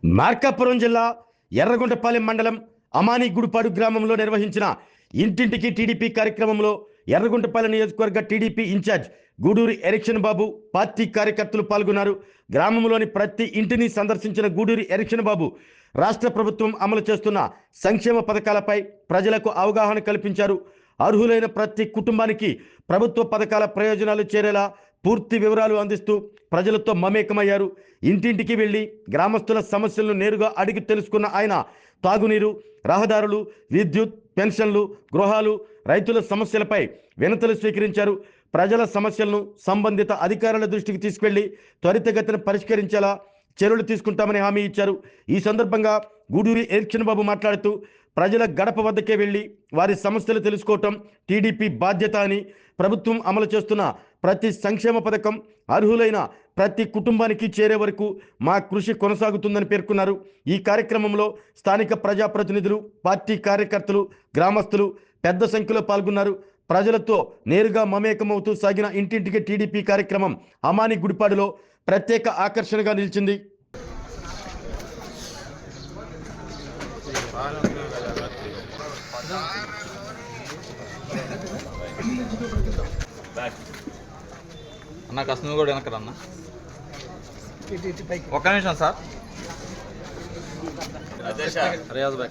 మార్కాపురం జిల్లా ఎర్రగొండపాలెం మండలం అమానిగుడిపాడు గ్రామంలో నిర్వహించిన ఇంటింటికి టీడీపీ కార్యక్రమంలో ఎర్రగొండపాలెం నియోజకవర్గ టీడీపీ ఇన్ఛార్జ్ గూడూరి ఎరిక్షన్ బాబు పార్టీ కార్యకర్తలు పాల్గొన్నారు. గ్రామంలోని ప్రతి ఇంటిని సందర్శించిన గూడూరి ఎరిక్షన్ బాబు రాష్ట్ర ప్రభుత్వం అమలు చేస్తున్న సంక్షేమ పథకాలపై ప్రజలకు అవగాహన కల్పించారు. అర్హులైన ప్రతి కుటుంబానికి ప్రభుత్వ పథకాల ప్రయోజనాలు చేరేలా పూర్తి వివరాలు అందిస్తూ ప్రజలతో మమేకమయ్యారు. ఇంటింటికి వెళ్లి గ్రామస్తుల సమస్యలను నేరుగా అడిగి తెలుసుకున్న ఆయన తాగునీరు, రహదారులు, విద్యుత్, పెన్షన్లు, గృహాలు, రైతుల సమస్యలపై వినతులు స్వీకరించారు. ప్రజల సమస్యలను సంబంధిత అధికారుల దృష్టికి తీసుకెళ్లి త్వరితగతిన పరిష్కరించేలా చర్యలు తీసుకుంటామని హామీ ఇచ్చారు. ఈ సందర్భంగా గూడూరి ఎరిక్షన్ బాబు మాట్లాడుతూ ప్రజల గడప వద్దకే వెళ్లి వారి సమస్యలు తెలుసుకోవటం టీడీపీ బాధ్యత అని, ప్రభుత్వం అమలు చేస్తున్న ప్రతి సంక్షేమ పథకం అర్హులైన ప్రతి కుటుంబానికి చేరే వరకు మా కృషి కొనసాగుతుందని పేర్కొన్నారు. ఈ కార్యక్రమంలో స్థానిక ప్రజాప్రతినిధులు, పార్టీ కార్యకర్తలు, గ్రామస్తులు పెద్ద సంఖ్యలో పాల్గొన్నారు. ప్రజలతో నేరుగా మమేకమవుతూ సాగిన ఇంటింటికి టీడీపీ కార్యక్రమం అమానిగుడిపాడులో ప్రత్యేక ఆకర్షణగా నిలిచింది. అన్న కస్టమర్ కూడా వెనక రన్న ఒక్క నిమిషం సార్. Riyaz bye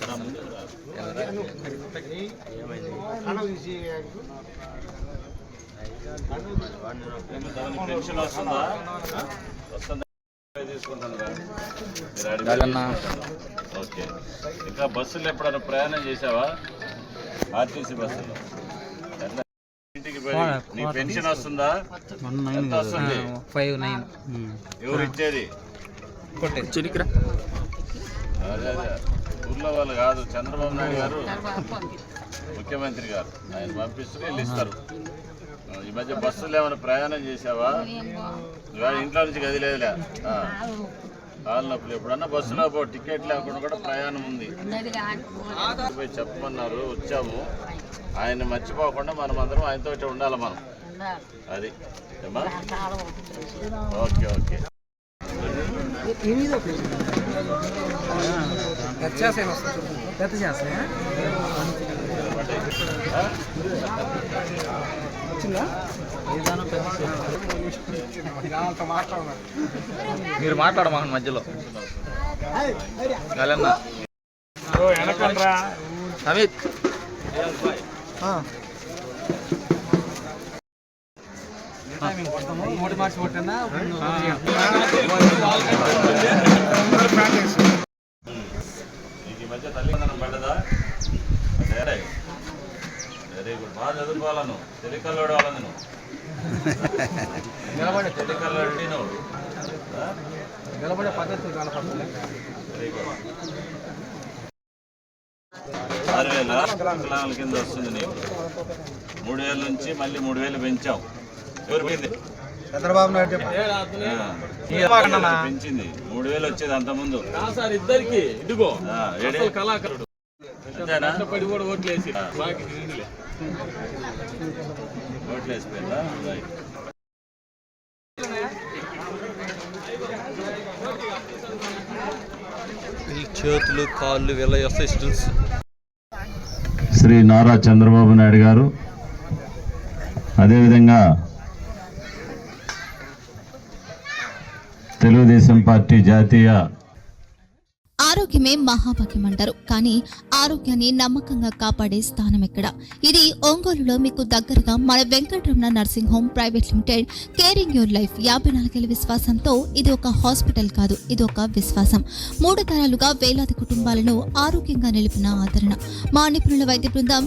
okay. ఇంకా బస్సులు ఎప్పుడైనా ప్రయాణం చేసావా? ఆర్టీసీ బస్సులో ఇంటికి నీ పెన్షన్ వస్తుందా? ఎంత వస్తుంది? 5,9. ఎవరు ఇచ్చేది? అదే ఊర్లో వాళ్ళు కాదు, చంద్రబాబు నాయుడు గారు ముఖ్యమంత్రి గారు ఆయన పంపిస్తూ వీళ్ళు ఇస్తారు. ఈ మధ్య బస్సులు ఏమైనా ప్రయాణం చేసావా? ఇవాళ ఇంట్లో నుంచి కదిలేదులే, కాళ్ళ నొప్పులు. ఎప్పుడన్నా బస్సులో టికెట్ లేకుండా కూడా ప్రయాణం ఉంది. పోయి చెప్పమన్నారు, వచ్చాము. ఆయన మర్చిపోకుండా మనం అందరం ఆయనతో ఉండాలి మనం. అది ఓకే ఓకే. మీరు మాట్లాడమాకండి మధ్యలో. అమిత్ ఈ మధ్య తల్లిదండ్రులు పడ్డదా? Very good. బాగా చదువుకోవాలా నువ్వు, తెలికల్లోడు వాళ్ళని నువ్వు, తెలికల్లోడి నువ్వు. Very good. 6,000 కింద వస్తుంది నీకు. 3,000 నుంచి మళ్ళీ 3,000 పెంచాం. ఎవరు పెంచింది? చంద్రబాబు నాయుడు పెంచింది. 3,000 వచ్చేది అంత ముందు. ఇద్దరికి ఇదిగో కళాకారుడు ఓట్లేసిపోయిందా? చేతులు కాళ్ళు వీళ్ళ అసిస్టెంట్స్. శ్రీ నారా చంద్రబాబు నాయుడు గారు, అదేవిధంగా తెలుగుదేశం పార్టీ జాతీయ ఆరోగ్యమే మహాభాగ్యం అంటారు, కానీ ఆరోగ్యాన్ని నమ్మకంగా కాపాడే స్థానం ఎక్కడ? ఇది ఒంగోలులో మీకు దగ్గరగా మన Venkataramana nursing home private limited. Caring your life 54 ఏళ్ల విశ్వాసంతో ఇది ఒక హాస్పిటల్ కాదు, ఇది ఒక విశ్వాసం. 3 తరాలుగా వేలాది కుటుంబాలను ఆరోగ్యంగా నిలిపిన ఆదరణ. మా నిపుణుల వైద్య బృందం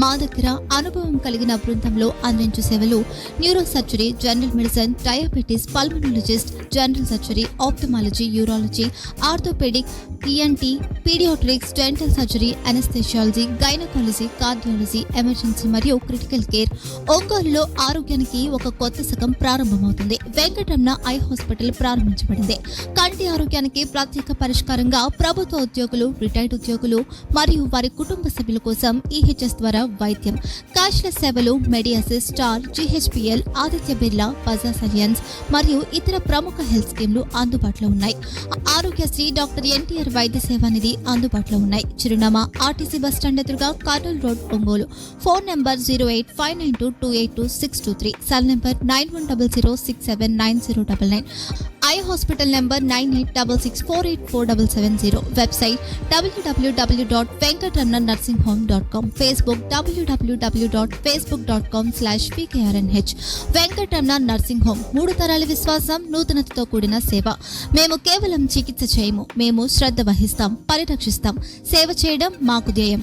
మా దగ్గర అనుభవం కలిగిన బృందంలో అందించే సేవలు neurosurgery, general medicine, diabetes, pulmonologist, general surgery, ophthalmology, urology, orthopaedic, ENT, paediatrics, dental surgery, anaesthesiology, gynaecology, cardiology, emergency మరియు క్రిటికల్ కేర్. ఒంగోలులో ఆరోగ్యానికి ఒక కొత్త శకం ప్రారంభమవుతుంది. వెంకటరమణ ఐ హాస్పిటల్ ప్రారంభించబడింది. కంటి ఆరోగ్యానికి ప్రత్యేక పరిష్కారంగా ప్రభుత్వ ఉద్యోగులు, రిటైర్డ్ ఉద్యోగులు మరియు వారి కుటుంబ సభ్యుల కోసం ఈహెచ్ఎస్ ద్వారా వైద్యం. క్యాష్లెస్ సేవలు MediAssist, Star, GHPL, Aditya Birla, Bajaj Allianz మరియు ఇతర ప్రముఖ హెల్త్ స్కీమ్లు అందుబాటులో ఉన్నాయి. ఆరోగ్యశ్రీ, డాక్టర్ ఎన్టీఆర్ వైద్య సేవా నిధి అందుబాటులో ఉన్నాయి. చిరునామా ఆర్టీసీ బస్ స్టాండ్ ఎదురుగా, Kurnool road, Ongole. Phone number 08592282623, cell number 9100679099, eye hospital number 9866484770, website www.venkatramanursing.com, Facebook www.facebook.com/pkrnh. Venkataramana nursing home, 3 తరాల విశ్వాసం, నూతనతతో కూడిన సేవ. మేము కేవలం చికిత్స చేయము, మేము శ్రద్ధ వహిస్తాం, పరిరక్షిస్తాం. సేవ చేయడం మాకు ధ్యేయం.